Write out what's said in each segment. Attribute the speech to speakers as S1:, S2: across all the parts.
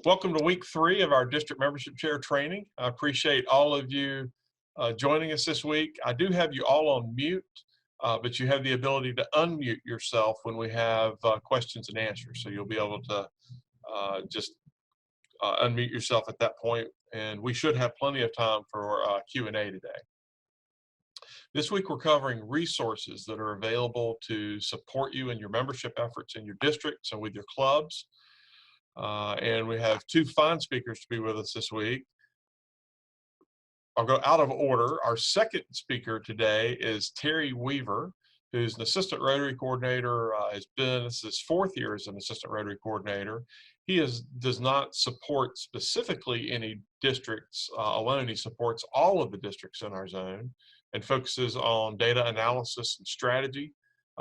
S1: Welcome to week 3 of our district membership chair training. I appreciate all of you joining us this week. I do have you all on mute, but you have the ability to unmute yourself when we have questions and answers. So you'll be able to just unmute yourself at that point, and we should have plenty of time for Q&A today. This week we're covering resources that are available to support you in your membership efforts in your districts and with your clubs. And we have 2 fine speakers to be with us this week. I'll go out of order. Our second speaker today is Terry Weaver, who's an assistant Rotary coordinator, this is his 4th year as an assistant Rotary coordinator. He does not support specifically any districts alone. He supports all of the districts in our zone and focuses on data analysis and strategy.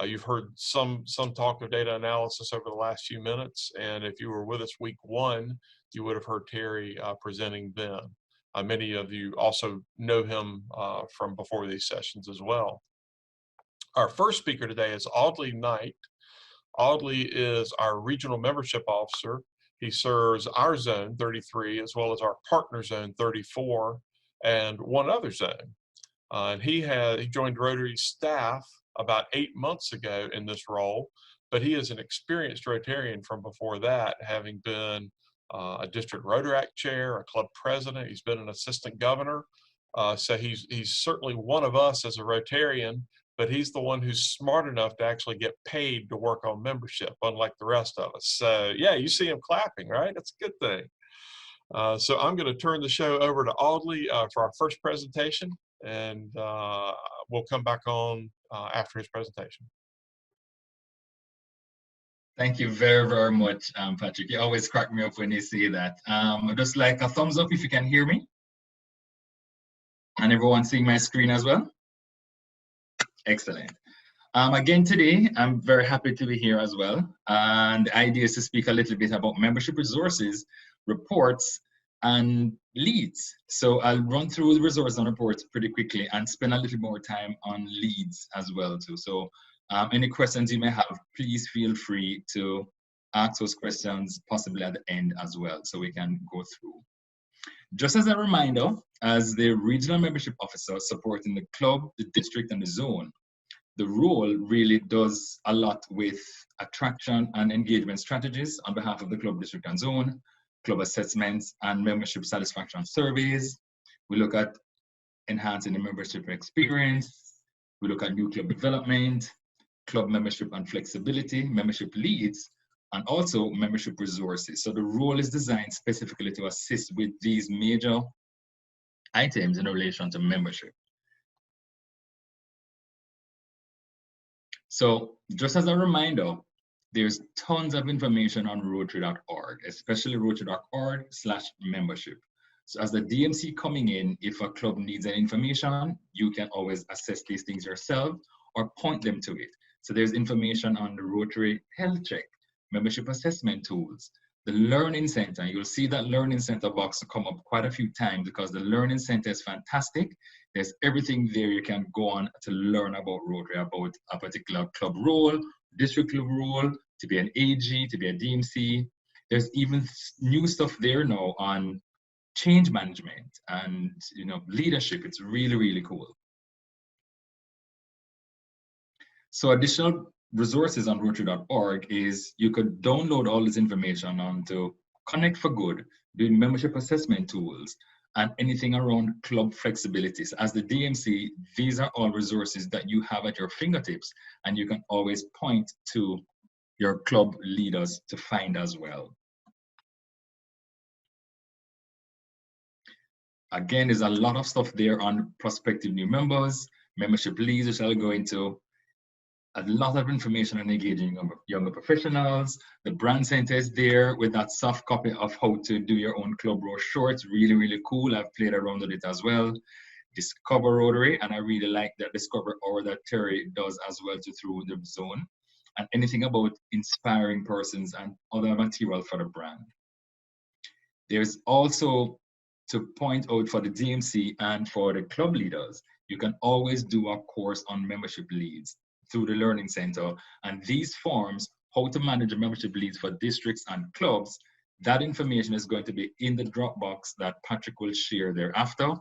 S1: You've heard some talk of data analysis over the last few minutes, and if you were with us week 1, you would have heard Terry presenting then. Many of you also know him from before these sessions as well. Our first speaker today is Audley Knight. Audley is our regional membership officer. He serves our zone 33 as well as our partner zone 34 and one other zone. And he joined Rotary staff about 8 months ago in this role, but he is an experienced Rotarian from before that, having been a district Rotaract chair, a club president. He's been an assistant governor. So he's certainly one of us as a Rotarian, but he's the one who's smart enough to actually get paid to work on membership, unlike the rest of us. So yeah, you see him clapping, right? That's a good thing. So I'm going to turn the show over to Audley for our first presentation, and we'll come back on after his presentation.
S2: Thank you very, very much, Patrick. You always crack me up when you say that. Just like a thumbs up if you can hear me. And everyone seeing my screen as well? Excellent. Again today, I'm very happy to be here as well. And the idea is to speak a little bit about membership resources, reports, and leads. So I'll run through the resources and reports pretty quickly and spend a little more time on leads as well too. So any questions you may have, please feel free to ask those questions possibly at the end as well, so we can go through. Just as a reminder, as the regional membership officer supporting the club, the district, and the zone, the role really does a lot with attraction and engagement strategies on behalf of the club, district, and zone, club assessments and membership satisfaction surveys. We look at enhancing the membership experience. We look at new club development, club membership and flexibility, membership leads, and also membership resources. So the role is designed specifically to assist with these major items in relation to membership. So just as a reminder, there's tons of information on Rotary.org, especially Rotary.org/membership. So as the DMC coming in, if a club needs any information, you can always assess these things yourself or point them to it. So there's information on the Rotary Health Check, membership assessment tools, the Learning Center. You'll see that Learning Center box come up quite a few times because the Learning Center is fantastic. There's everything there you can go on to learn about Rotary, about a particular club role, district club role, to be an AG, to be a DMC. There's even new stuff there now on change management and leadership. It's really, really cool. So additional resources on Rotary.org is you could download all this information onto Connect for Good, doing membership assessment tools, and anything around club flexibilities. As the DMC, these are all resources that you have at your fingertips, and you can always point to your club leaders to find as well. Again, there's a lot of stuff there on prospective new members, membership leads, which I'll go into. A lot of information on engaging younger professionals. The brand center is there with that soft copy of how to do your own club brochure. It's really, really cool. I've played around with it as well. Discover Rotary, and I really like that Discover Hour that Terry does as well through the zone. And anything about inspiring persons and other material for the brand. There's also, to point out for the DMC and for the club leaders, you can always do a course on membership leads through the Learning Center. And these forms, how to manage the membership leads for districts and clubs, That information is going to be in the Dropbox that Patrick will share thereafter.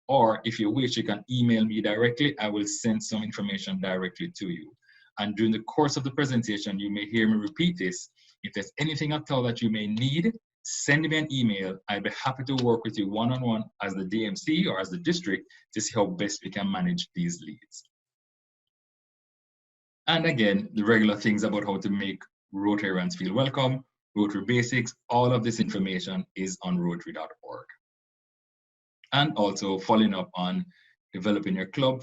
S2: Or if you wish, you can email me directly. I will send some information directly to you. And during the course of the presentation, you may hear me repeat this. If there's anything at all that you may need, send me an email. I'd be happy to work with you one-on-one as the DMC or as the district to see how best we can manage these leads. And again, the regular things about how to make Rotarians feel welcome, Rotary basics, all of this information is on Rotary.org. And also following up on developing your club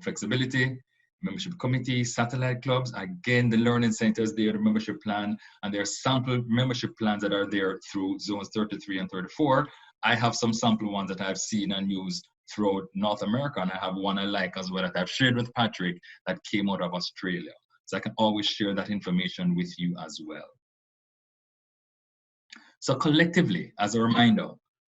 S2: flexibility, membership committee, satellite clubs. Again, the learning centers there, the membership plan, and there are sample membership plans that are there through zones 33 and 34. I have some sample ones that I've seen and used throughout North America, and I have one I like as well that I've shared with Patrick that came out of Australia. So I can always share that information with you as well. So collectively, as a reminder,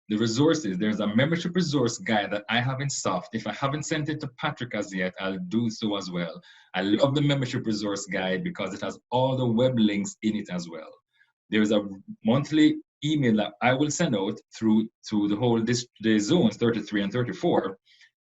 S2: the resources, there's a membership resource guide that I have in soft. If I haven't sent it to Patrick as yet, I'll do so as well. I love the membership resource guide because it has all the web links in it as well. There's a monthly email that I will send out through the whole the zones 33 and 34.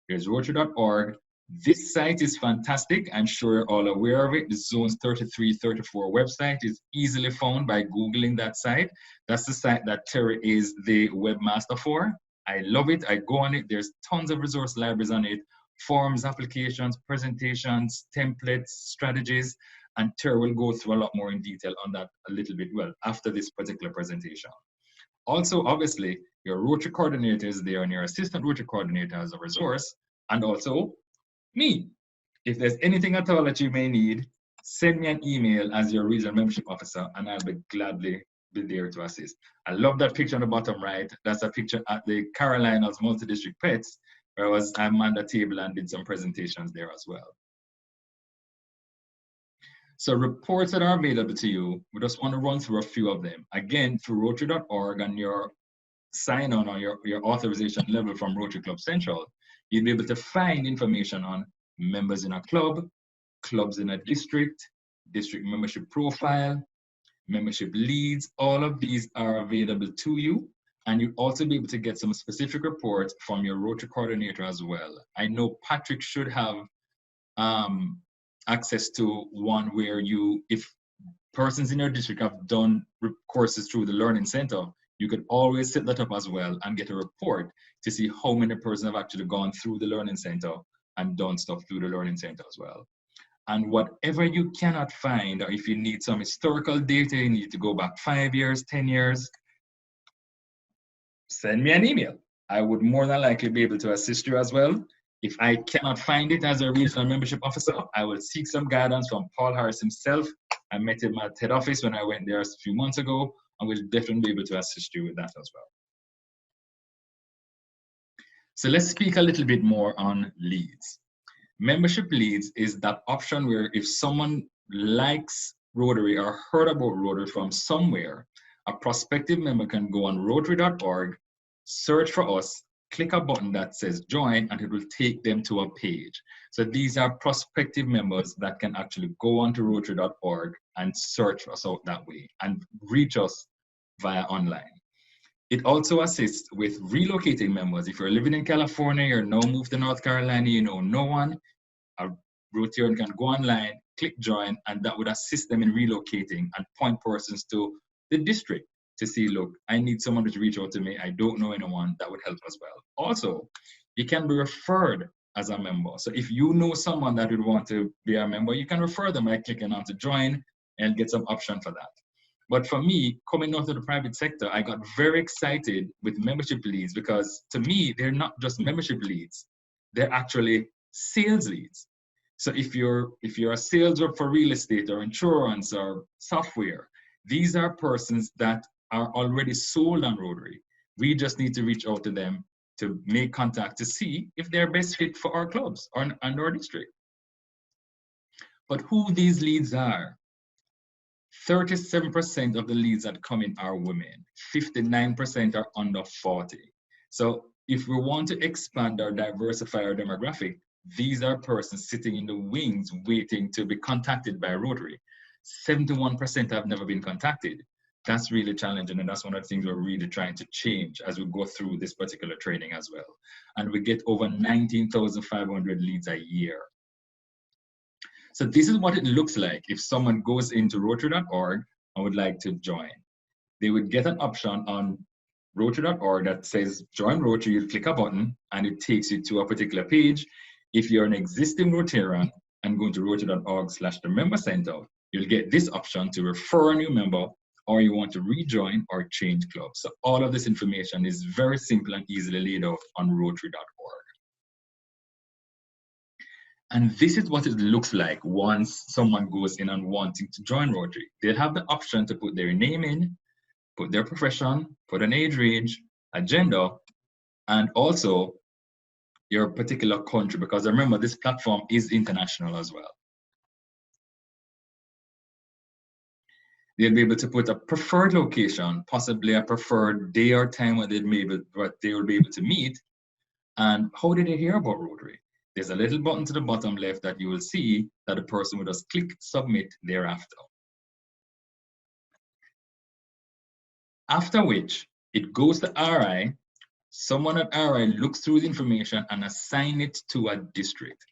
S2: Here's Rotary.org. This site is fantastic. I'm sure you're all aware of it. The Zones 33, 34 website is easily found by Googling that site. That's the site that Terry is the webmaster for. I love it. I go on it. There's tons of resource libraries on it, forms, applications, presentations, templates, strategies, and Terry will go through a lot more in detail on that a little bit, well, after this particular presentation. Also, obviously, your Rotary coordinator is there and your assistant Rotary coordinator as a resource, and also me. If there's anything at all that you may need, send me an email as your regional membership officer and I'll be gladly be there to assist. I love that picture on the bottom right. That's a picture at the Carolinas Multi-District Pets, where I manned a table and did some presentations there as well. So reports that are available to you, we just want to run through a few of them. Again, through Rotary.org and your sign-on or your authorization level from Rotary Club Central, you'll be able to find information on members in a club, clubs in a district, district membership profile, membership leads. All of these are available to you. And you'll also be able to get some specific reports from your Rotary coordinator as well. I know Patrick should have access to one where if persons in your district have done courses through the Learning Center, you could always set that up as well and get a report to see how many persons have actually gone through the Learning Center and done stuff through the Learning Center as well. And whatever you cannot find, or if you need some historical data, you need to go back 5 years, 10 years, send me an email. I would more than likely be able to assist you as well. If I cannot find it as a regional membership officer, I will seek some guidance from Paul Harris himself. I met him at head office when I went there a few months ago, and we'll definitely be able to assist you with that as well. So let's speak a little bit more on leads. Membership leads is that option where if someone likes Rotary or heard about Rotary from somewhere, a prospective member can go on Rotary.org, search for us, click a button that says join, and it will take them to a page. So these are prospective members that can actually go onto Rotary.org and search us out that way and reach us via online. It also assists with relocating members. If you're living in California, you're now moved to North Carolina, you know no one, a Rotarian can go online, click join, and that would assist them in relocating and point persons to the district to see, look, I need someone to reach out to me. I don't know anyone. That would help as well. Also, you can be referred as a member. So if you know someone that would want to be a member, you can refer them by clicking on to join and get some option for that. But for me, coming out of the private sector, I got very excited with membership leads because to me, they're not just membership leads. They're actually sales leads. So if you're a sales rep for real estate or insurance or software, these are persons that are already sold on Rotary. We just need to reach out to them to make contact to see if they're best fit for our clubs and our district. But who these leads are, 37% of the leads that come in are women, 59% are under 40. So if we want to expand or diversify our demographic, these are persons sitting in the wings waiting to be contacted by Rotary. 71% have never been contacted. That's really challenging, and that's one of the things we're really trying to change as we go through this particular training as well. And we get over 19,500 leads a year. So this is what it looks like if someone goes into Rotary.org and would like to join. They would get an option on Rotary.org that says join Rotary. You click a button and it takes you to a particular page. If you're an existing Rotarian and going to Rotary.org/the member center, you'll get this option to refer a new member, or you want to rejoin or change clubs. So all of this information is very simple and easily laid out on Rotary.org. And this is what it looks like once someone goes in and wanting to join Rotary. They'll have the option to put their name in, put their profession, put an age range, a gender, and also your particular country, because remember, this platform is international as well. They'll be able to put a preferred location, possibly a preferred day or time where they will be able to meet. And how did they hear about Rotary? There's a little button to the bottom left that you will see that the person will just click submit thereafter. After which, it goes to RI. Someone at RI looks through the information and assign it to a district.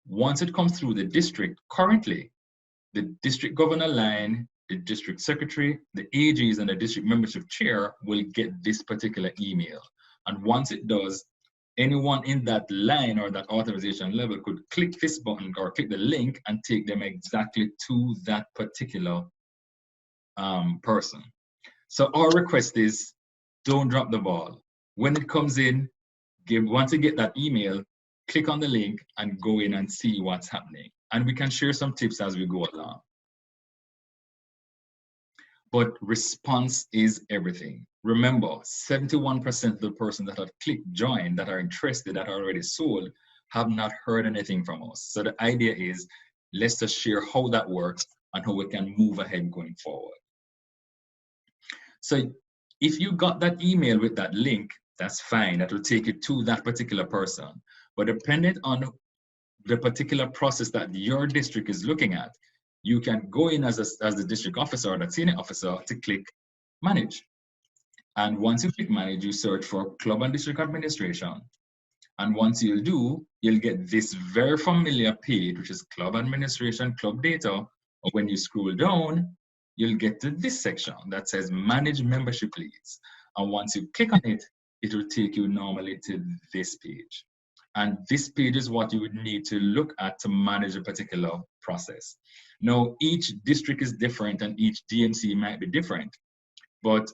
S2: Once it comes through the district, currently, the district governor line, the district secretary, the AGs, and the district membership chair will get this particular email. And once it does, anyone in that line or that authorization level could click this button or click the link and take them exactly to that particular person. So our request is, don't drop the ball. When it comes in, once you get that email, click on the link and go in and see what's happening. And we can share some tips as we go along. But response is everything. Remember, 71% of the persons that have clicked join, that are interested, that are already sold, have not heard anything from us. So the idea is, let's just share how that works and how we can move ahead going forward. So if you got that email with that link, that's fine. That will take you to that particular person. But depending on the particular process that your district is looking at, you can go in as the district officer or the senior officer to click manage. And once you click manage, you search for club and district administration. And once you do, you'll get this very familiar page, which is club administration, club data. Or when you scroll down, you'll get to this section that says manage membership leads. And once you click on it, it will take you normally to this page. And this page is what you would need to look at to manage a particular process. Now, each district is different and each DMC might be different, but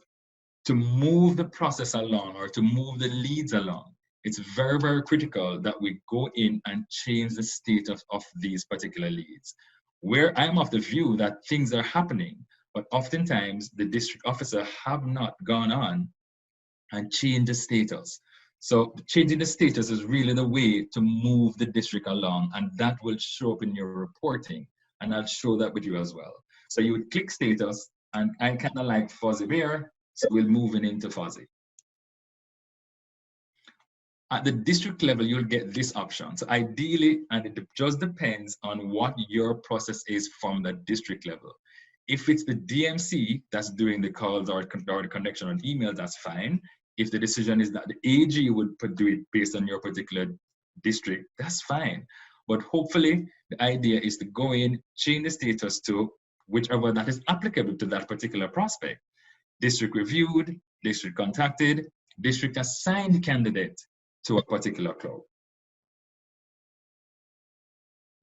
S2: to move the process along or to move the leads along, it's very, very critical that we go in and change the state of these particular leads. Where I'm of the view that things are happening, but oftentimes the district officer have not gone on and changed the status. So changing the status is really the way to move the district along, and that will show up in your reporting, and I'll show that with you as well. So you would click status, and I kind of like fuzzy bear, so we'll move into fuzzy. At the district level, you'll get this option. So ideally, and it just depends on what your process is from the district level. If it's the DMC that's doing the calls or the connection on email, that's fine. If the decision is that the AG would do it based on your particular district, that's fine. But hopefully, the idea is to go in, change the status to whichever that is applicable to that particular prospect. District reviewed, district contacted, district assigned candidate to a particular club.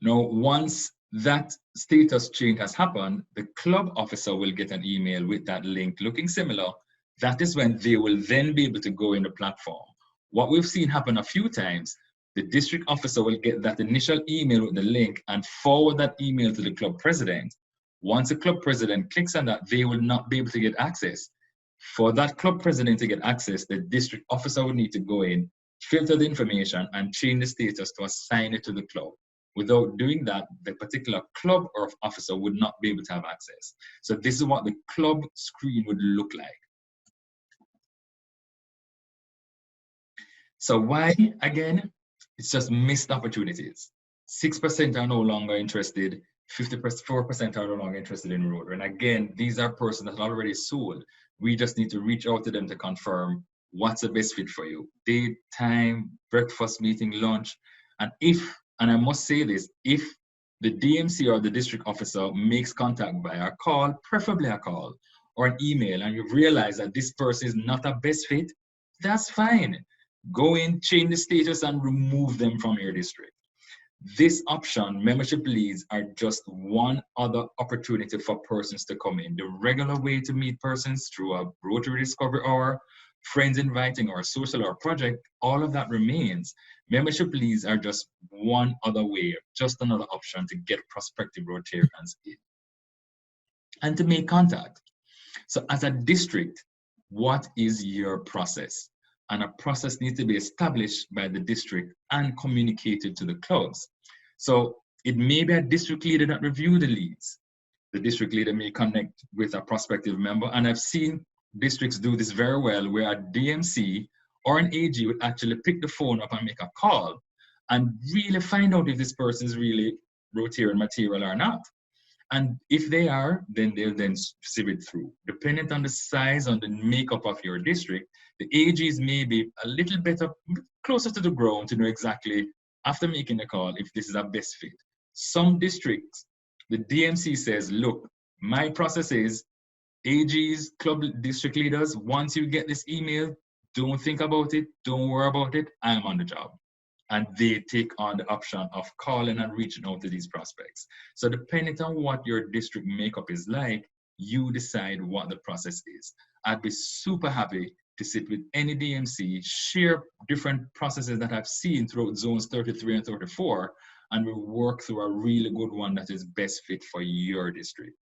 S2: Now, once that status change has happened, the club officer will get an email with that link looking similar. That is when they will then be able to go in the platform. What we've seen happen a few times, the district officer will get that initial email with the link and forward that email to the club president. Once the club president clicks on that, they will not be able to get access. For that club president to get access, the district officer will need to go in, filter the information, and change the status to assign it to the club. Without doing that, the particular club or officer would not be able to have access. So this is what the club screen would look like. So why, again, it's just missed opportunities. 6% are no longer interested, 54% are no longer interested in Rotary. And again, these are persons that are already sold. We just need to reach out to them to confirm what's the best fit for you. Date, time, breakfast, meeting, lunch. And I must say this, if the DMC or the district officer makes contact by a call, preferably a call or an email, and you've realized that this person is not a best fit, that's fine. Go in, change the status, and remove them from your district. This option, membership leads, are just one other opportunity for persons to come in. The regular way to meet persons through a Rotary Discovery Hour, friends inviting, or social or project, all of that remains. Membership leads are just one other way, just another option to get prospective Rotarians in and to make contact. So as a district, what is your process? And a process needs to be established by the district and communicated to the clubs. So it may be a district leader that reviews the leads. The district leader may connect with a prospective member. And I've seen districts do this very well, where a DMC or an AG would actually pick the phone up and make a call and really find out if this person is really Rotarian material or not. And if they are, then they'll then sieve it through. Depending on the size and the makeup of your district, the AGs may be a little bit closer to the ground to know exactly, after making the call, if this is a best fit. Some districts, the DMC says, look, my process is AGs, club district leaders, once you get this email, don't think about it, don't worry about it, I'm on the job. And they take on the option of calling and reaching out to these prospects. So depending on what your district makeup is like, you decide what the process is. I'd be super happy to sit with any DMC, share different processes that I've seen throughout zones 33 and 34, and we'll work through a really good one that is best fit for your district.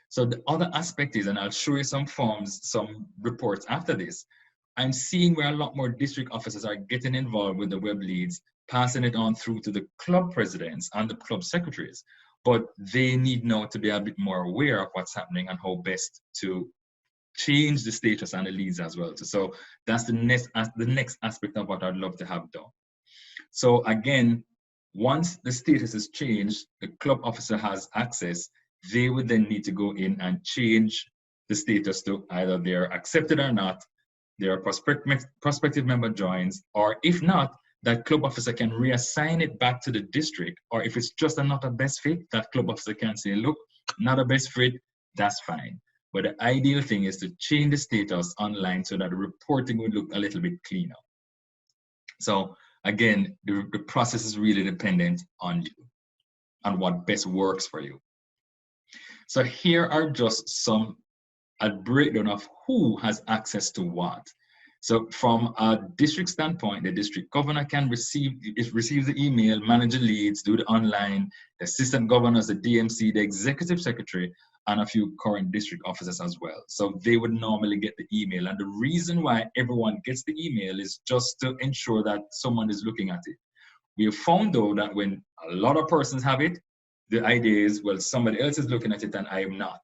S2: So the other aspect is, and I'll show you some forms, some reports after this, I'm seeing where a lot more district officers are getting involved with the web leads, passing it on through to the club presidents and the club secretaries. But they need now to be a bit more aware of what's happening and how best to change the status and the leads as well. So that's the next aspect of what I'd love to have done. So again, once the status is changed, the club officer has access, they would then need to go in and change the status to either they're accepted or not, their prospective member joins, or if not, that club officer can reassign it back to the district, or if it's just not a best fit, that club officer can say, look, not a best fit, that's fine. But the ideal thing is to change the status online so that the reporting would look a little bit cleaner. So again, the process is really dependent on you, on what best works for you. So here are just a breakdown of who has access to what. So from a district standpoint, the district governor can receives the email, manage the leads, do the online, the assistant governors, the DMC, the executive secretary, and a few current district officers as well. So they would normally get the email. And the reason why everyone gets the email is just to ensure that someone is looking at it. We have found though that when a lot of persons have it, the idea is, well, somebody else is looking at it and I am not.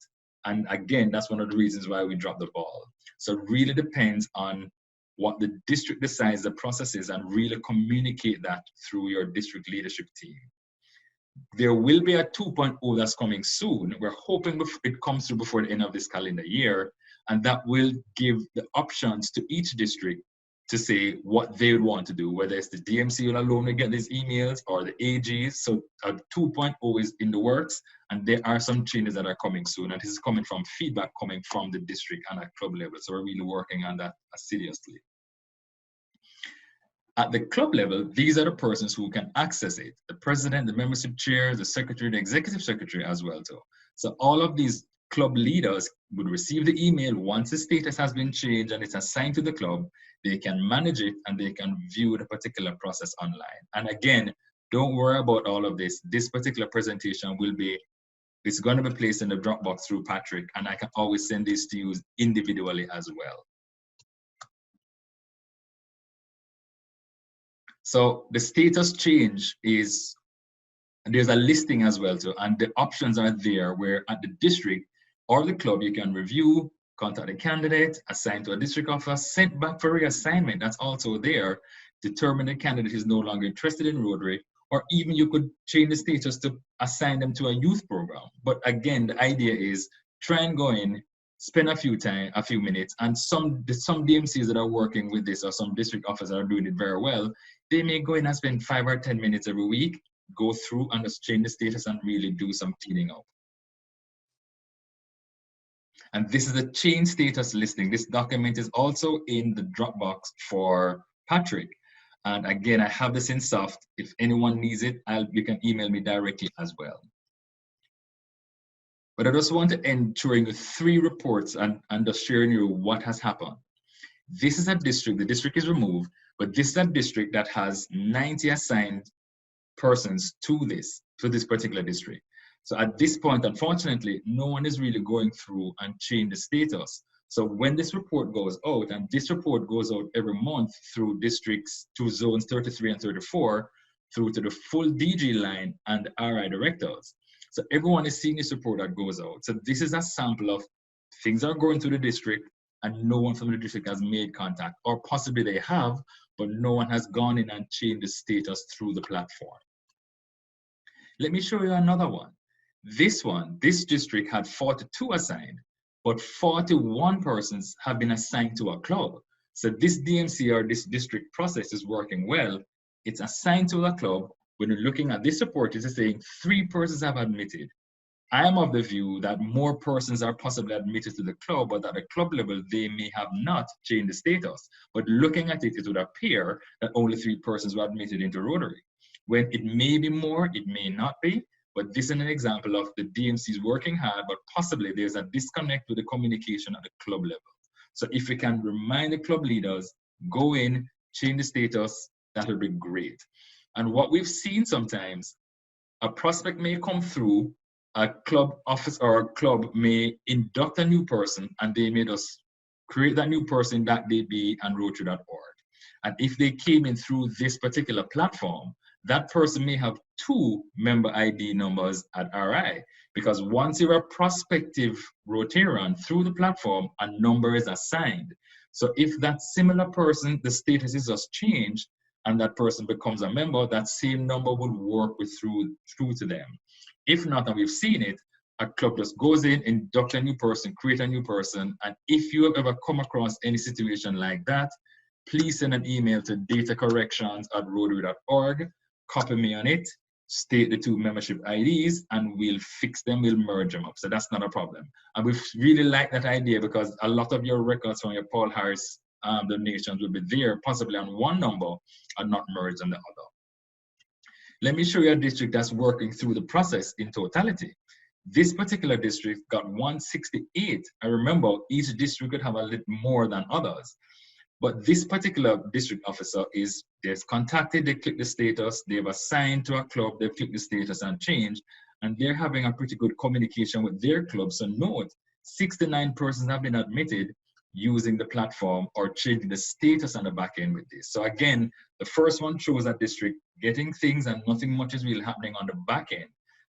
S2: And again, that's one of the reasons why we dropped the ball. So it really depends on what the district decides the process is and really communicate that through your district leadership team. There will be a 2.0 that's coming soon. We're hoping it comes through before the end of this calendar year, and that will give the options to each district to say what they would want to do, whether it's the DMC alone to get these emails or the AGs. So a 2.0 is in the works, and there are some changes that are coming soon. And this is coming from feedback coming from the district and at club level. So we're really working on that seriously. At the club level, these are the persons who can access it. The president, the membership chair, the secretary, the executive secretary as well too. So all of these club leaders would receive the email once the status has been changed and it's assigned to the club. They can manage it and they can view the particular process online. And again, don't worry about all of this. This particular presentation it's going to be placed in the Dropbox through Patrick, and I can always send these to you individually as well. So the status change is, there's a listing as well too, and the options are there where at the district or the club you can review, contact the candidate, assign to a district office, sent back for reassignment, that's also there, determine the candidate is no longer interested in Rotary, or even you could change the status to assign them to a youth program. But again, the idea is try and go in, spend a few minutes, and some DMCs that are working with this, or some district officers that are doing it very well, they may go in and spend 5 or 10 minutes every week, go through and just change the status and really do some cleaning up. And this is a change status listing. This document is also in the Dropbox for Patrick. And again, I have this in soft. If anyone needs it, you can email me directly as well. But I just want to end showing you 3 reports and just sharing you what has happened. This is a district, the district is removed, but this is a district that has 90 assigned persons to this particular district. So at this point, unfortunately, no one is really going through and change the status. So when this report goes out, and this report goes out every month through districts, to zones 33 and 34, through to the full DG line and RI directors. So everyone is seeing this report that goes out. So this is a sample of things that are going through the district and no one from the district has made contact, or possibly they have, but no one has gone in and changed the status through the platform. Let me show you another one. This district had 42 assigned, but 41 persons have been assigned to a club. So this DMC, or this district process, is working well. It's assigned to a club. When you're looking at this report, it's saying 3 persons have admitted. I am of the view that more persons are possibly admitted to the club, but at the club level, they may have not changed the status. But looking at it, it would appear that only 3 persons were admitted into Rotary. When it may be more, it may not be. But this is an example of the DMCs working hard, but possibly there's a disconnect with the communication at the club level. So if we can remind the club leaders, go in, change the status, that'll be great. And what we've seen sometimes, a prospect may come through, a club office or a club may induct a new person, and they may just create that new person that they be and Rotary.org. And if they came in through this particular platform, that person may have 2 member ID numbers at RI, because once you're a prospective Rotarian through the platform, a number is assigned. So if that similar person, the status is just changed, and that person becomes a member, that same number would work through to them. If not, and we've seen it, a club just goes in, induct a new person, create a new person, and if you have ever come across any situation like that, please send an email to datacorrections@rotary.org. Copy me on it, state the 2 membership IDs, and we'll fix them, we'll merge them up. So that's not a problem. And we really like that idea, because a lot of your records from your Paul Harris donations will be there, possibly on one number and not merged on the other. Let me show you a district that's working through the process in totality. This particular district got 168. I remember each district could have a little more than others. But this particular district officer they've contacted, they click the status, they've assigned to a club, they've clicked the status and changed, and they're having a pretty good communication with their club. So note, 69 persons have been admitted using the platform or changing the status on the back end with this. So again, the first one shows that district getting things and nothing much is really happening on the back end.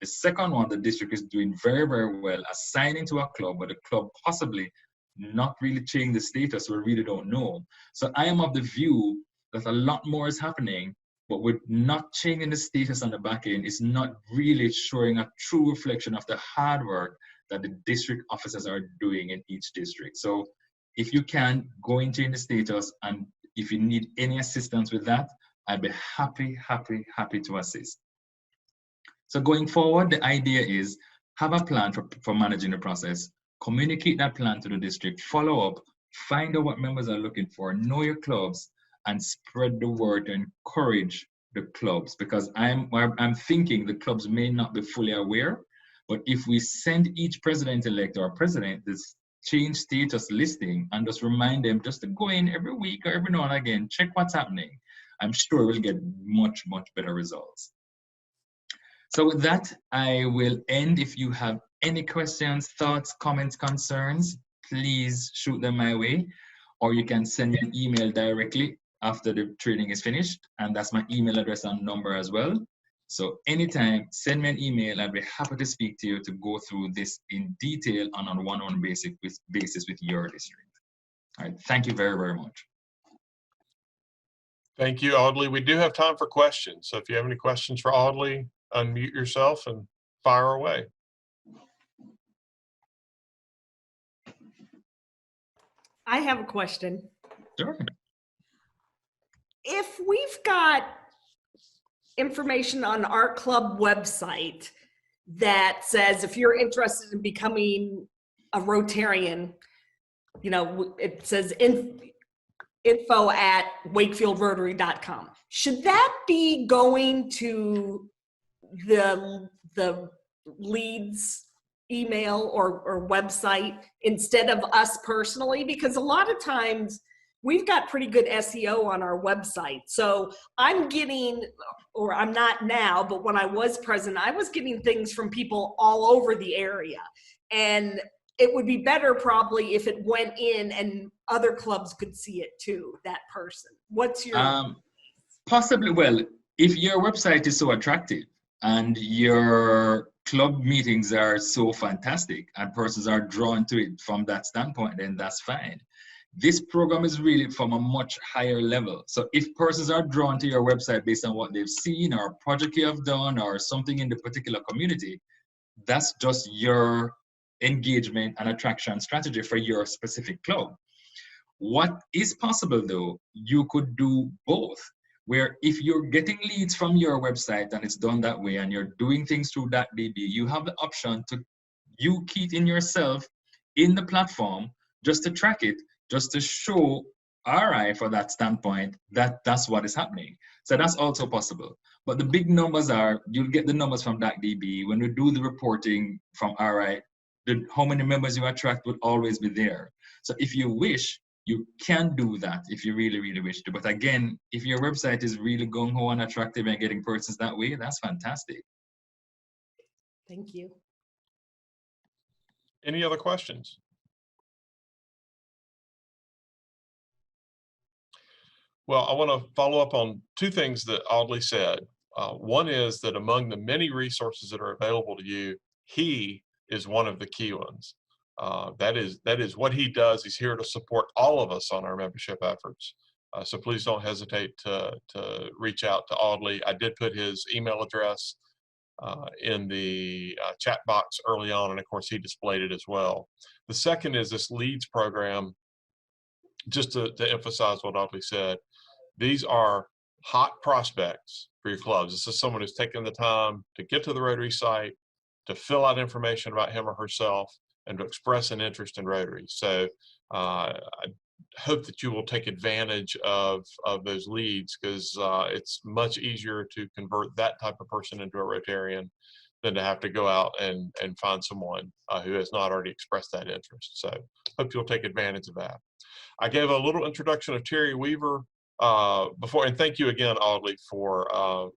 S2: The second one, the district is doing very, very well, assigning to a club, but the club possibly not really changing the status, we really don't know. So I am of the view that a lot more is happening, but with not changing the status on the back end, it's not really showing a true reflection of the hard work that the district officers are doing in each district. So if you can, go and change the status, and if you need any assistance with that, I'd be happy to assist. So going forward, the idea is have a plan for managing the process, communicate that plan to the district, follow up, find out what members are looking for, know your clubs, and spread the word to encourage the clubs, because I'm thinking the clubs may not be fully aware, but if we send each president-elect or president this change status listing and just remind them just to go in every week or every now and again, check what's happening, I'm sure we'll get much better results. So with that, I will end. If you have any questions, thoughts, comments, concerns, please shoot them my way, or you can send me an email directly after the training is finished, and that's my email address and number as well. So anytime, send me an email. I'd be happy to speak to you to go through this in detail on a one-on-one basis with your district. All right, thank you very much.
S1: Thank you, Audley. We do have time for questions. So if you have any questions for Audley, unmute yourself and fire away.
S3: I have a question.
S2: Sure.
S3: If we've got information on our club website that says if you're interested in becoming a Rotarian, you know, it says info@wakefieldrotary.com. Should that be going to the leads email or website instead of us personally? Because a lot of times we've got pretty good SEO on our website. So I'm getting, or I'm not now, but when I was present, I was getting things from people all over the area. And it would be better probably if it went in and other clubs could see it too, that person. What's your...
S2: Possibly, well, if your website is so attractive and your club meetings are so fantastic and persons are drawn to it from that standpoint, then that's fine. This program is really from a much higher level. So if persons are drawn to your website based on what they've seen or a project you have done or something in the particular community, that's just your engagement and attraction strategy for your specific club. What is possible though, you could do both, where if you're getting leads from your website and it's done that way and you're doing things through that DB, you have the option to you key it in yourself in the platform just to track it, just to show RI for that standpoint that that's what is happening. So that's also possible. But the big numbers are, you'll get the numbers from DB. When we do the reporting from RI, how many members you attract would always be there. So if you wish, you can do that if you really, really wish to. But again, if your website is really gung-ho and attractive and getting persons that way, that's fantastic.
S3: Thank you.
S1: Any other questions? Well, I want to follow up on two things that Audley said. One is that among the many resources that are available to you, he is one of the key ones. That is what he does. He's here to support all of us on our membership efforts. So please don't hesitate to reach out to Audley. I did put his email address in the chat box early on, and of course he displayed it as well. The second is this leads program. Just to emphasize what Audley said, these are hot prospects for your clubs. This is someone who's taken the time to get to the Rotary site, to fill out information about him or herself, and to express an interest in Rotary. So I hope that you will take advantage of those leads, because it's much easier to convert that type of person into a Rotarian than to have to go out and find someone who has not already expressed that interest. So hope you'll take advantage of that. I gave a little introduction of Terry Weaver before, and thank you again, Audley, for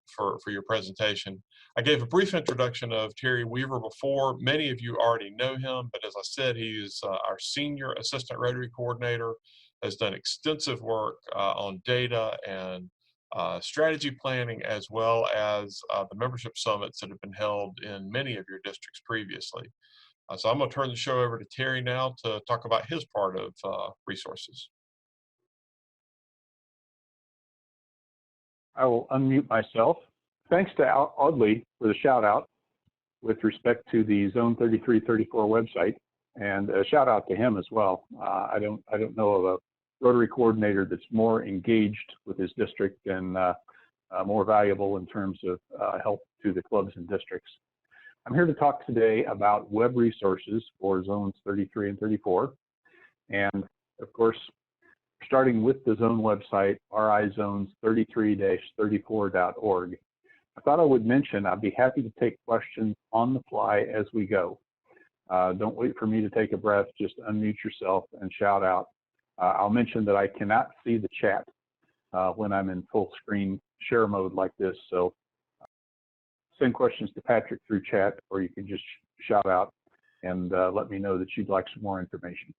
S1: your presentation. I gave a brief introduction of Terry Weaver before. Many of you already know him, but as I said, he is our Senior Assistant Rotary Coordinator, has done extensive work on data and strategy planning, as well as the membership summits that have been held in many of your districts previously. So I'm going to turn the show over to Terry now to talk about his part of resources.
S4: I will unmute myself. Thanks to Audley for the shout out with respect to the Zone 3334 website, and a shout out to him as well. I don't know of a Rotary coordinator that's more engaged with his district and more valuable in terms of help to the clubs and districts. I'm here to talk today about web resources for zones 33 and 34. And of course, starting with the zone website, rizones33-34.org. I thought I would mention I'd be happy to take questions on the fly as we go. Don't wait for me to take a breath, just unmute yourself and shout out. I'll mention that I cannot see the chat when I'm in full screen share mode like this. So send questions to Patrick through chat, or you can just shout out and let me know that you'd like some more information.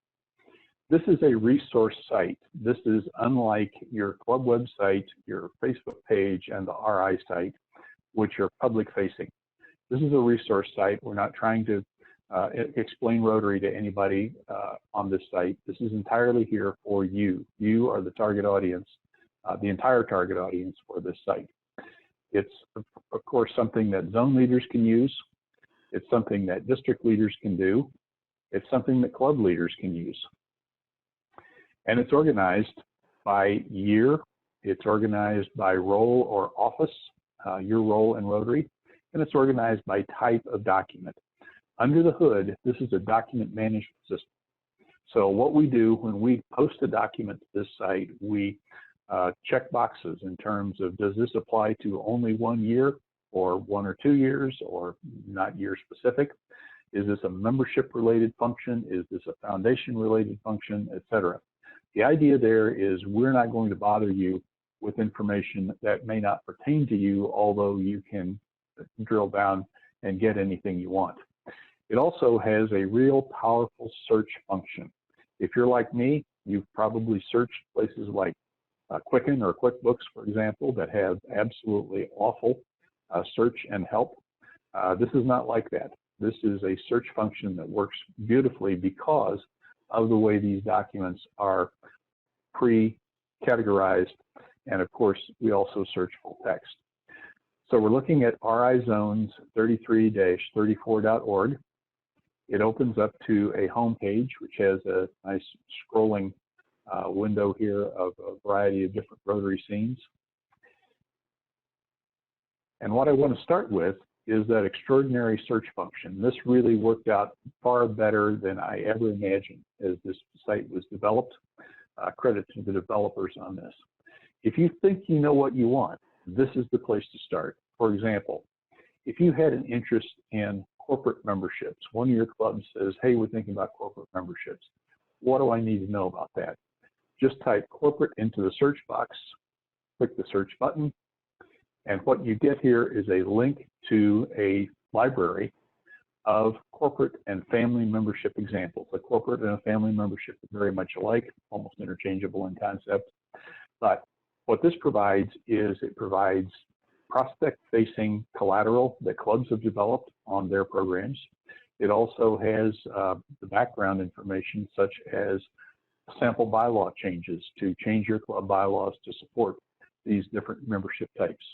S4: This is a resource site. This is unlike your club website, your Facebook page, and the RI site, which are public facing. This is a resource site. We're not trying to explain Rotary to anybody on this site. This is entirely here for you. You are the target audience the entire target audience for this site. It's, of course, something that zone leaders can use. It's something that district leaders can do. It's something that club leaders can use. And it's organized by year. It's organized by role or office, your role in Rotary, and it's organized by type of document. Under the hood, this is a document management system. So what we do when we post a document to this site, we check boxes in terms of, does this apply to only 1 year or 1 or 2 years, or not year specific? Is this a membership related function? Is this a foundation related function, etc.? The idea there is we're not going to bother you with information that may not pertain to you, although you can drill down and get anything you want. It also has a real powerful search function. If you're like me, you've probably searched places like Quicken or QuickBooks, for example, that have absolutely awful search and help. This is not like that. This is a search function that works beautifully because of the way these documents are pre-categorized. And of course, we also search full text. So we're looking at RI Zones 33-34.org. It opens up to a home page, which has a nice scrolling window here of a variety of different Rotary scenes. And what I want to start with is that extraordinary search function. This really worked out far better than I ever imagined as this site was developed. Credit to the developers on this. If you think you know what you want, this is the place to start. For example, if you had an interest in corporate memberships, one of your clubs says, hey, we're thinking about corporate memberships. What do I need to know about that? Just type corporate into the search box, click the search button, and what you get here is a link to a library of corporate and family membership examples. A corporate and a family membership are very much alike, almost interchangeable in concept. But what this provides is it provides prospect-facing collateral that clubs have developed on their programs. It also has the background information such as sample bylaw changes to change your club bylaws to support these different membership types.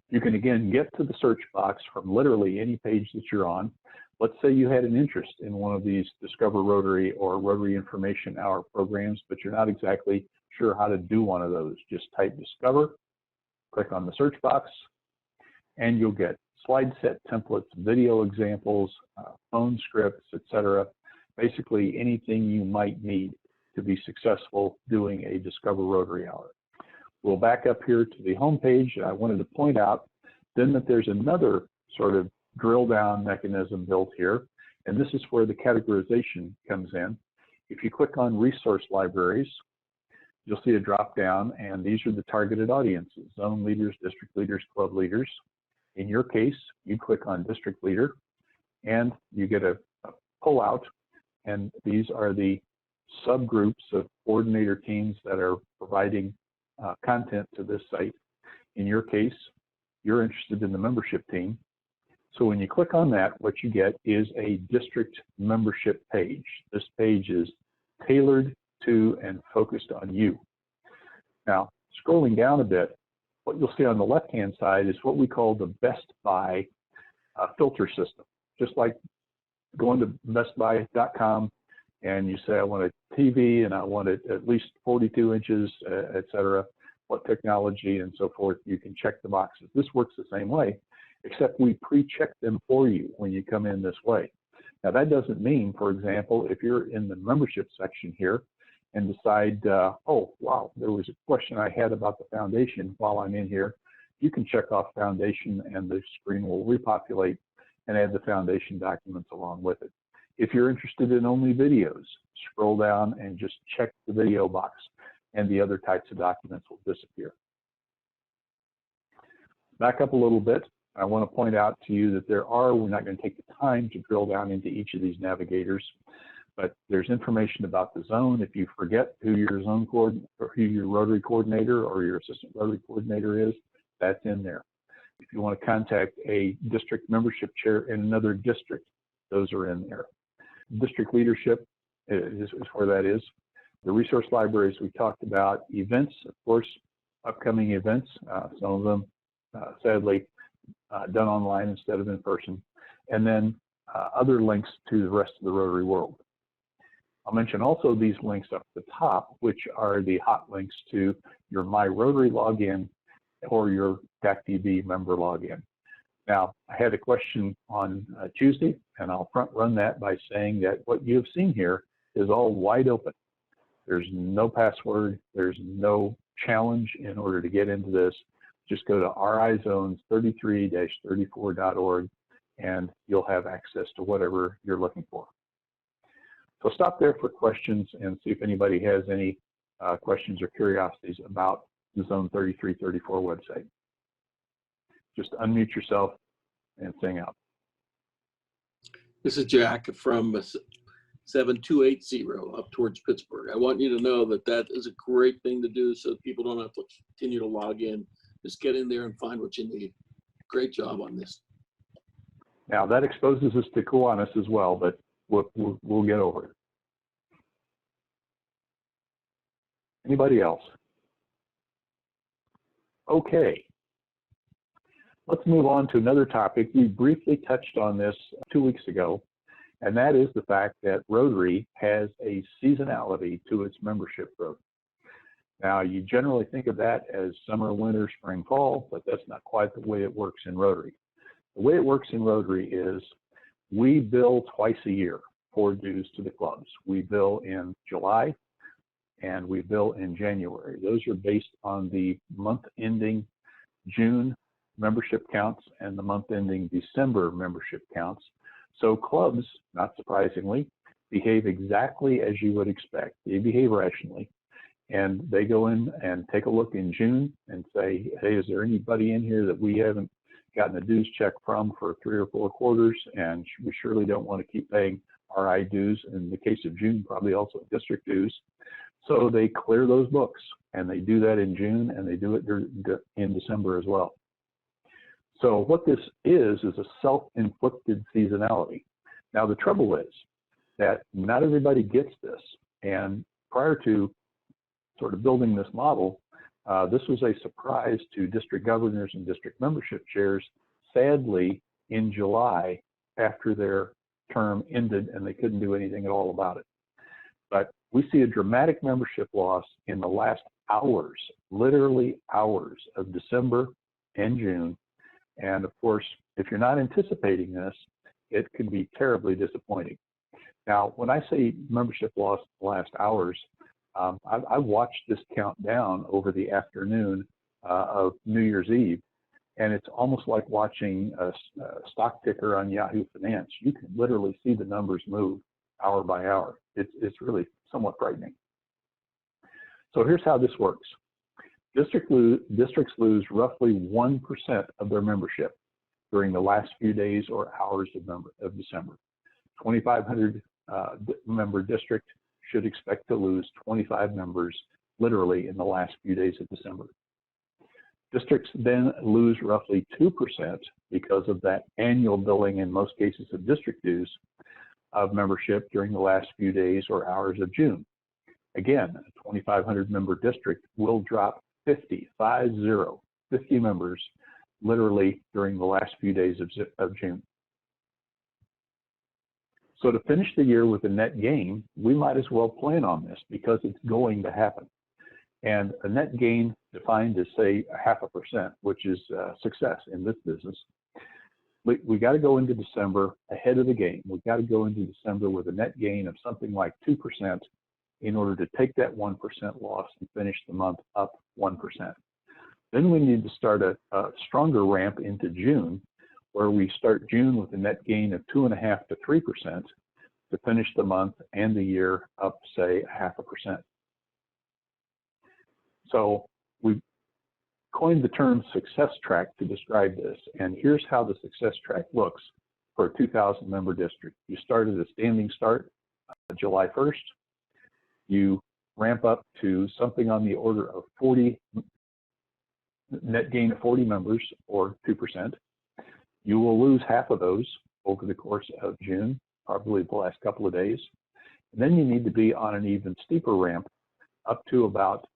S4: You can again get to the search box from literally any page that you're on. Let's say you had an interest in one of these Discover Rotary or Rotary Information Hour programs, but you're not exactly sure how to do one of those. Just type Discover, click on the search box, and you'll get slide set templates, video examples, phone scripts, etc. Basically anything you might need to be successful doing a Discover Rotary Hour. We'll back up here to the home page. I wanted to point out then that there's another sort of drill down mechanism built here, and this is where the categorization comes in. If you click on resource libraries, you'll see a drop down, and these are the targeted audiences: zone leaders, district leaders, club leaders. In your case, you click on district leader, and you get a pull out, and these are the subgroups of coordinator teams that are providing content to this site. In your case, you're interested in the membership team. So when you click on that, what you get is a district membership page. This page is tailored to and focused on you. Now, scrolling down a bit, what you'll see on the left-hand side is what we call the Best Buy filter system. Just like going to bestbuy.com and you say, I want a TV and I want it at least 42 inches, etc., what technology and so forth, you can check the boxes. This works the same way, except we pre-check them for you when you come in this way. Now that doesn't mean, for example, if you're in the membership section here and decide, oh, wow, there was a question I had about the foundation while I'm in here, you can check off foundation and the screen will repopulate and add the foundation documents along with it. If you're interested in only videos, scroll down and just check the video box and the other types of documents will disappear. Back up a little bit. I want to point out to you that we're not going to take the time to drill down into each of these navigators, but there's information about the zone. If you forget who your zone coordinator or who your Rotary coordinator or your assistant Rotary coordinator is, that's in there. If you want to contact a district membership chair in another district, those are in there. District leadership is where that is. The resource libraries we talked about, events, of course, upcoming events, some of them sadly done online instead of in person, and then other links to the rest of the Rotary world. I'll mention also these links up at the top, which are the hot links to your My Rotary login or your DACDB member login. Now, I had a question on Tuesday, and I'll front run that by saying that what you have seen here is all wide open. There's no password, there's no challenge in order to get into this. Just go to rizones33-34.org and you'll have access to whatever you're looking for. So stop there for questions and see if anybody has any questions or curiosities about the Zone 3334 website. Just unmute yourself and sing out.
S5: This is Jack from 7280 up towards Pittsburgh. I want you to know that that is a great thing to do so people don't have to continue to log in. Just get in there and find what you need. Great job on this.
S4: Now that exposes us to Kiwanis as well, but we'll get over it. Anybody else? Okay. Let's move on to another topic. We briefly touched on this 2 weeks ago, and that is the fact that Rotary has a seasonality to its membership growth. Now, you generally think of that as summer, winter, spring, fall, but that's not quite the way it works in Rotary. The way it works in Rotary is we bill twice a year for dues to the clubs. We bill in July and we bill in January. Those are based on the month ending June membership counts and the month ending December membership counts. So clubs, not surprisingly, behave exactly as you would expect. They behave rationally. And they go in and take a look in June and say, hey, is there anybody in here that we haven't gotten a dues check from for 3 or 4 quarters? And we surely don't want to keep paying RI dues. In the case of June, probably also district dues. So they clear those books, and they do that in June, and they do it in December as well. So what this is a self-inflicted seasonality. Now, the trouble is that not everybody gets this. And prior to sort of building this model, this was a surprise to district governors and district membership chairs, sadly, in July after their term ended and they couldn't do anything at all about it. But we see a dramatic membership loss in the last hours, literally hours of December and June. And of course, if you're not anticipating this, it can be terribly disappointing. Now, when I say membership loss in the last hours, I've watched this count down over the afternoon of New Year's Eve, and it's almost like watching a stock ticker on Yahoo Finance. You can literally see the numbers move hour by hour. It's really somewhat frightening. So here's how this works. Districts lose roughly 1% of their membership during the last few days or hours of December. 2,500 member district should expect to lose 25 members literally in the last few days of December. Districts then lose roughly 2% because of that annual billing, in most cases of district dues, of membership during the last few days or hours of June. Again, a 2,500 member district will drop 50 members literally during the last few days of June. So to finish the year with a net gain, we might as well plan on this because it's going to happen. And a net gain defined as, say, 0.5%, which is success in this business. We got to go into December ahead of the game. We got to go into December with a net gain of something like 2% in order to take that 1% loss and finish the month up 1%. Then we need to start a stronger ramp into June, where we start June with a net gain of 2.5 to 3% to finish the month and the year up, say, 0.5%. So we coined the term success track to describe this, and here's how the success track looks for a 2,000 member district. You start at a standing start July 1st. You ramp up to something on the order of 40, net gain of 40 members, or 2%. You will lose half of those over the course of June, probably the last couple of days. And then you need to be on an even steeper ramp up to about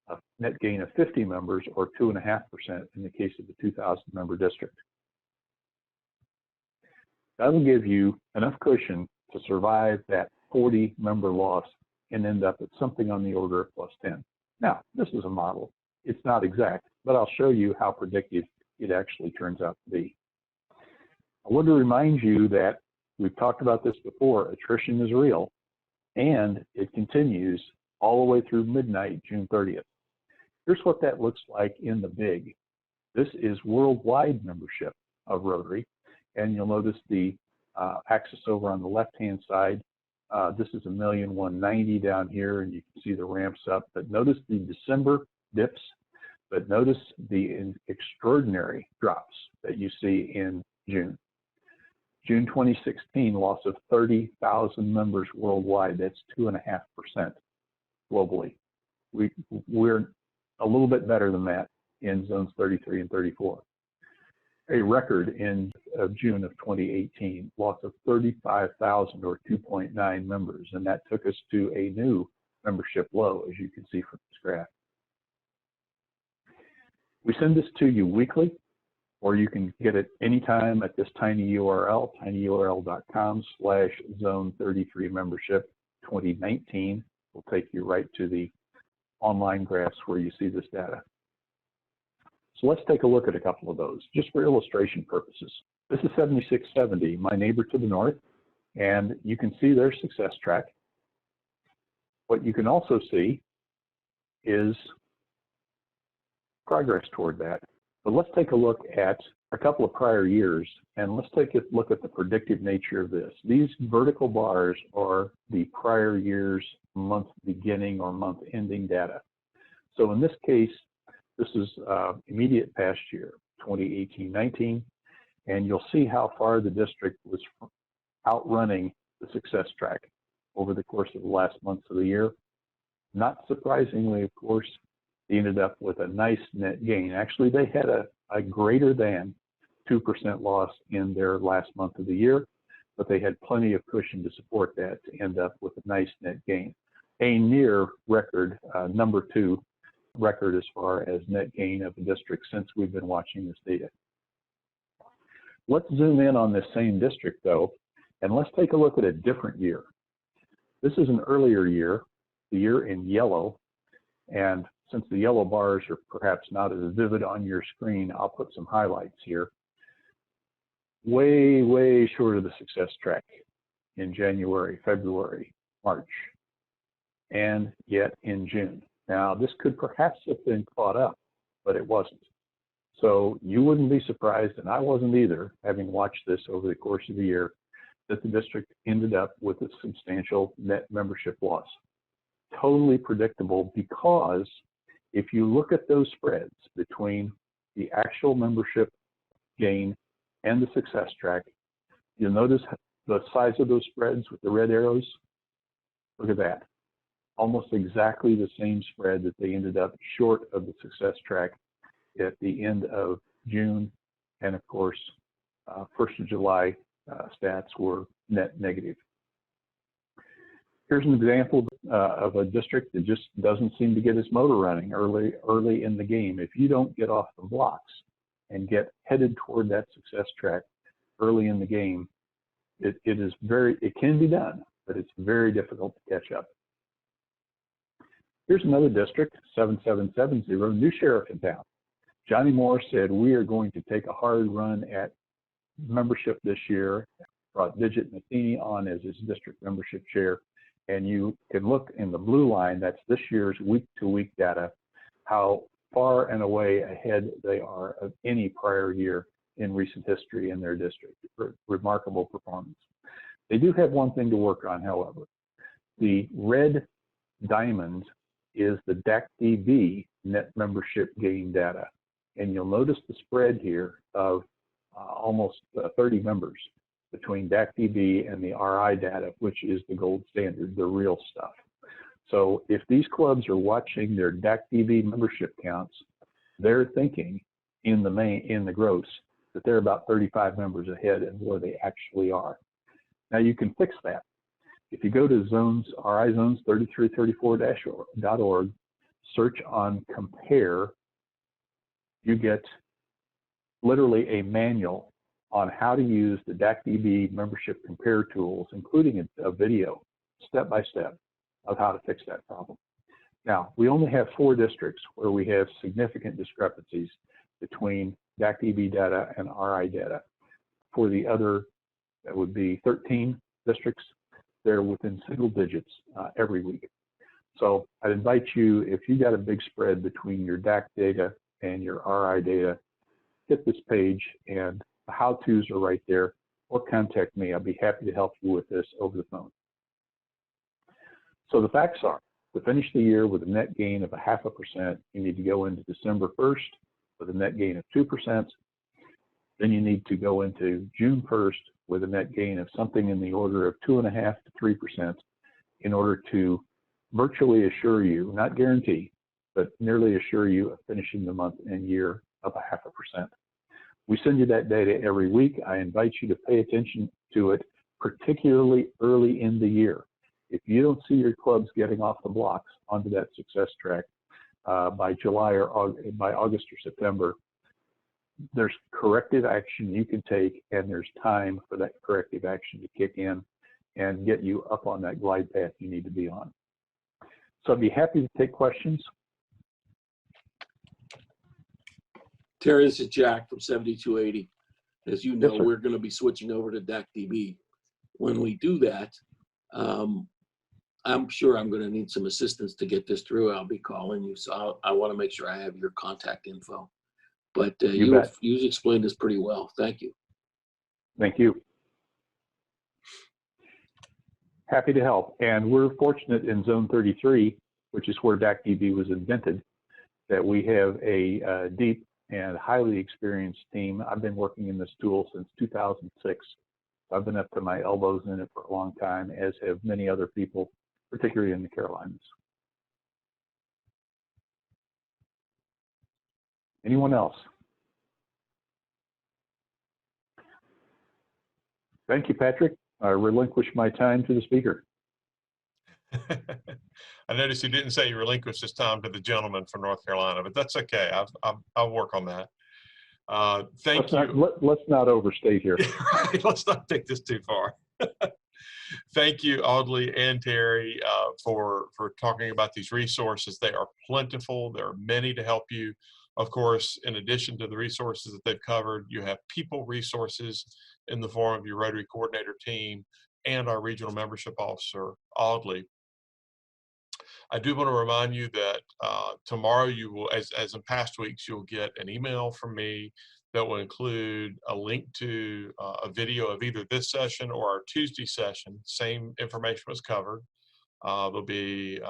S4: a net gain of 50 members, or 2.5% in the case of the 2,000 member district. That'll give you enough cushion to survive that 40 member loss and end up at something on the order of +10. Now, this is a model. It's not exact, but I'll show you how predictive it actually turns out to be. I want to remind you that we've talked about this before. Attrition is real, and it continues all the way through midnight, June 30th. Here's what that looks like in the big. This is worldwide membership of Rotary, and you'll notice the axis over on the left-hand side. This is 1,190,000 down here, and you can see the ramps up. But notice the December dips, but notice the extraordinary drops that you see in June. June 2016, loss of 30,000 members worldwide. That's 2.5% globally. We're a little bit better than that in zones 33 and 34. A record in June of 2018, loss of 35,000 or 2.9 members, and that took us to a new membership low, as you can see from this graph. We send this to you weekly, or you can get it anytime at this tiny URL, tinyurl.com/zone33 membership 2019. Will take you right to the online graphs where you see this data. So let's take a look at a couple of those, just for illustration purposes. This is 7670, my neighbor to the north, and you can see their success track. What you can also see is progress toward that. But let's take a look at a couple of prior years, and let's take a look at the predictive nature of this. These vertical bars are the prior year's month beginning or month ending data. So in this case, this is immediate past year, 2018-19, and you'll see how far the district was outrunning the success track over the course of the last months of the year. Not surprisingly, of course, they ended up with a nice net gain. Actually, they had a greater than 2% loss in their last month of the year, but they had plenty of cushion to support that to end up with a nice net gain. A near record, number 2 record as far as net gain of the district since we've been watching this data. Let's zoom in on this same district though, and let's take a look at a different year. This is an earlier year, the year in yellow, and since the yellow bars are perhaps not as vivid on your screen, I'll put some highlights here. Way, way short of the success track in January, February, March, and yet in June. Now, this could perhaps have been caught up, but it wasn't. So you wouldn't be surprised, and I wasn't either, having watched this over the course of the year, that the district ended up with a substantial net membership loss. Totally predictable, because if you look at those spreads between the actual membership gain and the success track, you'll notice the size of those spreads with the red arrows. Look at that. Almost exactly the same spread that they ended up short of the success track at the end of June. And of course, 1st of July stats were net negative. Here's an example of a district that just doesn't seem to get its motor running early in the game. If you don't get off the blocks and get headed toward that success track early in the game, it can be done, but it's very difficult to catch up. Here's another district, 7770, new sheriff in town. Johnny Moore said, we are going to take a hard run at membership this year. Brought Digit Matheny on as his district membership chair. And you can look in the blue line, that's this year's week-to-week data, how far and away ahead they are of any prior year in recent history in their district. Remarkable performance. They do have one thing to work on, however. The red diamond is the DAC-DB net membership gain data. And you'll notice the spread here of almost 30 members between DAC-DB and the RI data, which is the gold standard, the real stuff. So if these clubs are watching their DAC-DB membership counts, they're thinking in the gross that they're about 35 members ahead of where they actually are. Now you can fix that. If you go to RIZones3334.org, search on compare, you get literally a manual on how to use the DACDB membership compare tools, including a video, step by step, of how to fix that problem. Now, we only have 4 districts where we have significant discrepancies between DACDB data and RI data. For the other, that would be 13 districts, they're within single digits every week. So I'd invite you, if you got a big spread between your DAC data and your RI data, hit this page and the how-tos are right there, or contact me. I'll be happy to help you with this over the phone. So the facts are, to finish the year with a net gain of 0.5%, you need to go into December 1st with a net gain of 2%. Then you need to go into June 1st with a net gain of something in the order of 2.5% to 3% in order to virtually assure you, not guarantee, but nearly assure you of finishing the month and year of 0.5%. We send you that data every week. I invite you to pay attention to it, particularly early in the year. If you don't see your clubs getting off the blocks onto that success track by July or by August or September, there's corrective action you can take, and there's time for that corrective action to kick in and get you up on that glide path you need to be on. So I'd be happy to take questions.
S5: Terry, this is Jack from 7280. As you know,
S4: Yes, sir.
S5: we're going to be switching over to DACDB. When we do that, I'm sure I'm going to need some assistance to get this through. I'll be calling you, so I want to make sure I have your contact info. But you explained this pretty well. Thank you.
S4: Thank you. Happy to help. And we're fortunate in Zone 33, which is where DACDB was invented, that we have a deep and highly experienced team. I've been working in this tool since 2006. I've been up to my elbows in it for a long time, as have many other people, particularly in the Carolinas. Anyone else? Thank you, Patrick. I relinquish my time to the speaker.
S1: I noticed you didn't say you relinquished this time to the gentleman from North Carolina, but that's okay. I'll work on that. Thank you.
S4: Let's not overstate here.
S1: Right, let's not take this too far. Thank you, Audley and Terry, for talking about these resources. They are plentiful. There are many to help you. Of course, in addition to the resources that they've covered, you have people resources in the form of your Rotary coordinator team and our regional membership officer, Audley. I do want to remind you that tomorrow you will, as in past weeks, you'll get an email from me that will include a link to a video of either this session or our Tuesday session. Same information was covered. There'll be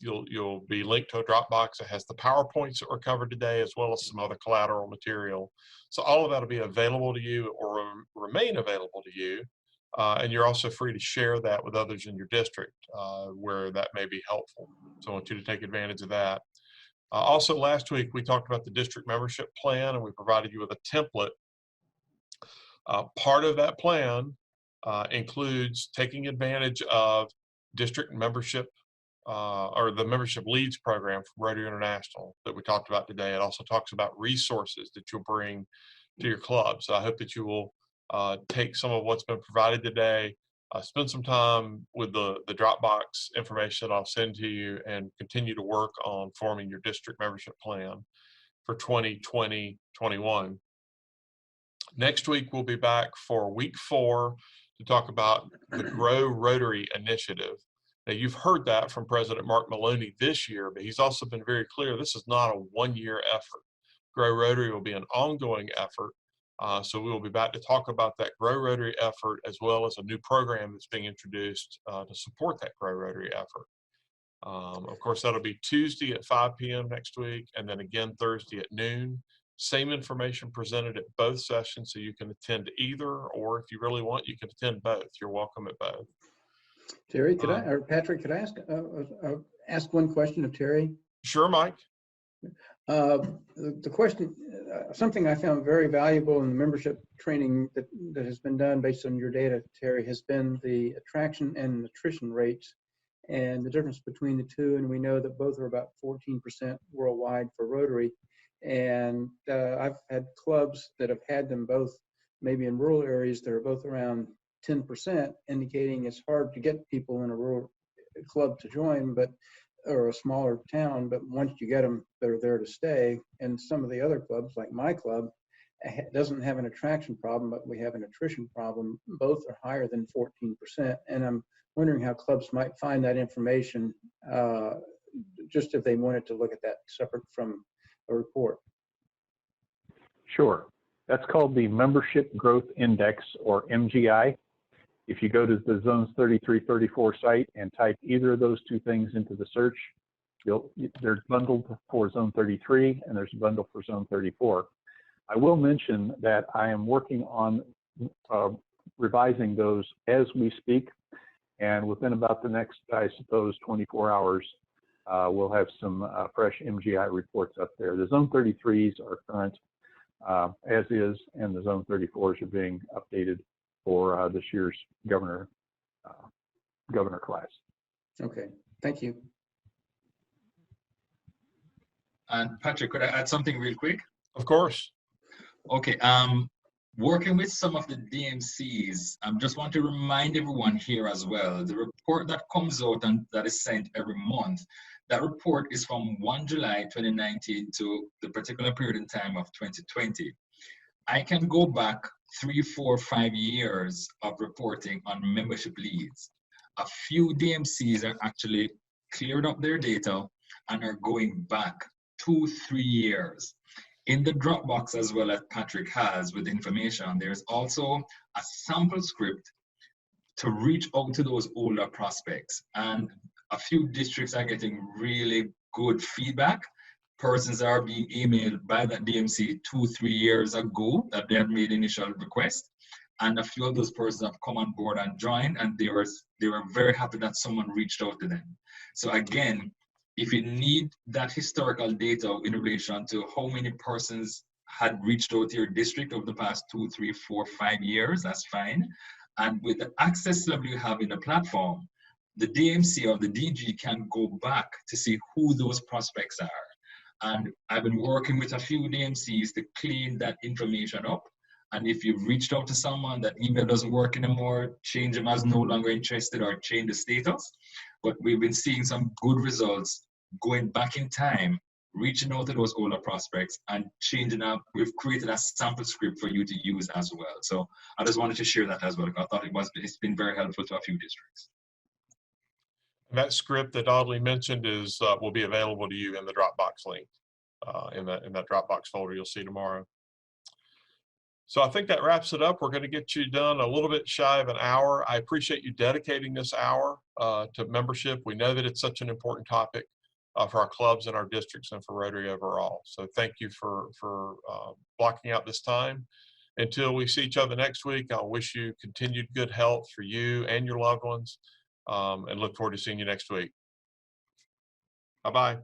S1: you'll be linked to a Dropbox that has the PowerPoints that were covered today, as well as some other collateral material. So all of that will be available to you, or remain available to you. And you're also free to share that with others in your district where that may be helpful. So I want you to take advantage of that. Also, last week we talked about the district membership plan, and we provided you with a template. Part of that plan includes taking advantage of district membership or the membership leads program from Rotary International that we talked about today. It also talks about resources that you'll bring to your club. So I hope that you will take some of what's been provided today, spend some time with the Dropbox information that I'll send to you, and continue to work on forming your district membership plan for 2020-21. Next week, we'll be back for week 4 to talk about the Grow Rotary initiative. Now, you've heard that from President Mark Maloney this year, but he's also been very clear this is not a one-year effort. Grow Rotary will be an ongoing effort. So we will be back to talk about that Grow Rotary effort, as well as a new program that's being introduced to support that Grow Rotary effort. Of course, that'll be Tuesday at 5 p.m. next week, and then again Thursday at noon. Same information presented at both sessions, so you can attend either, or if you really want, you can attend both. You're welcome at both.
S6: Terry, could Patrick, could I ask one question of Terry?
S1: Sure, Mike.
S6: The question, something I found very valuable in the membership training that has been done based on your data, Terry, has been the attraction and attrition rates and the difference between the two. And we know that both are about 14% worldwide for Rotary. And I've had clubs that have had them both, maybe in rural areas, that are both around 10%, indicating it's hard to get people in a rural club to join, or a smaller town, but once you get them, they're there to stay. And some of the other clubs, like my club, doesn't have an attraction problem, but we have an attrition problem. Both are higher than 14%. And I'm wondering how clubs might find that information, just if they wanted to look at that separate from a report.
S4: Sure. That's called the Membership Growth Index, or MGI. If you go to the Zones 33, 34 site and type either of those two things into the search, there's bundled for Zone 33 and there's a bundle for Zone 34. I will mention that I am working on revising those as we speak, and within about the next, I suppose, 24 hours, we'll have some fresh MGI reports up there. The Zone 33s are current as is, and the Zone 34s are being updated for this year's governor class.
S6: Okay, thank you.
S2: And Patrick, could I add something real quick?
S1: Of course.
S2: Okay, working with some of the DMCs, I just want to remind everyone here as well, the report that comes out and that is sent every month, that report is from 1 July 2019 to the particular period in time of 2020. I can go back 3, 4, 5 years of reporting on membership leads. A few DMCs are actually cleared up their data and are going back 2, 3 years. In the Dropbox, as well as Patrick has with information, there's also a sample script to reach out to those older prospects. And a few districts are getting really good feedback. Persons are being emailed by that DMC 2, 3 years ago that they had made initial request. And a few of those persons have come on board and joined, and they were very happy that someone reached out to them. So again, if you need that historical data in relation to how many persons had reached out to your district over the past 2, 3, 4, 5 years, that's fine. And with the access level you have in the platform, the DMC or the DG can go back to see who those prospects are. And I've been working with a few DMCs to clean that information up. And if you've reached out to someone, that email doesn't work anymore, change them as no longer interested or change the status. But we've been seeing some good results going back in time, reaching out to those older prospects and changing up. We've created a sample script for you to use as well. So I just wanted to share that as well. I thought it's been very helpful to a few districts.
S1: That script that Audley mentioned is will be available to you in the Dropbox link, in that Dropbox folder you'll see tomorrow. So I think that wraps it up. We're going to get you done a little bit shy of an hour. I appreciate you dedicating this hour to membership. We know that it's such an important topic for our clubs and our districts and for Rotary overall. So thank you for blocking out this time. Until we see each other next week, I wish you continued good health for you and your loved ones, and look forward to seeing you next week. Bye-bye.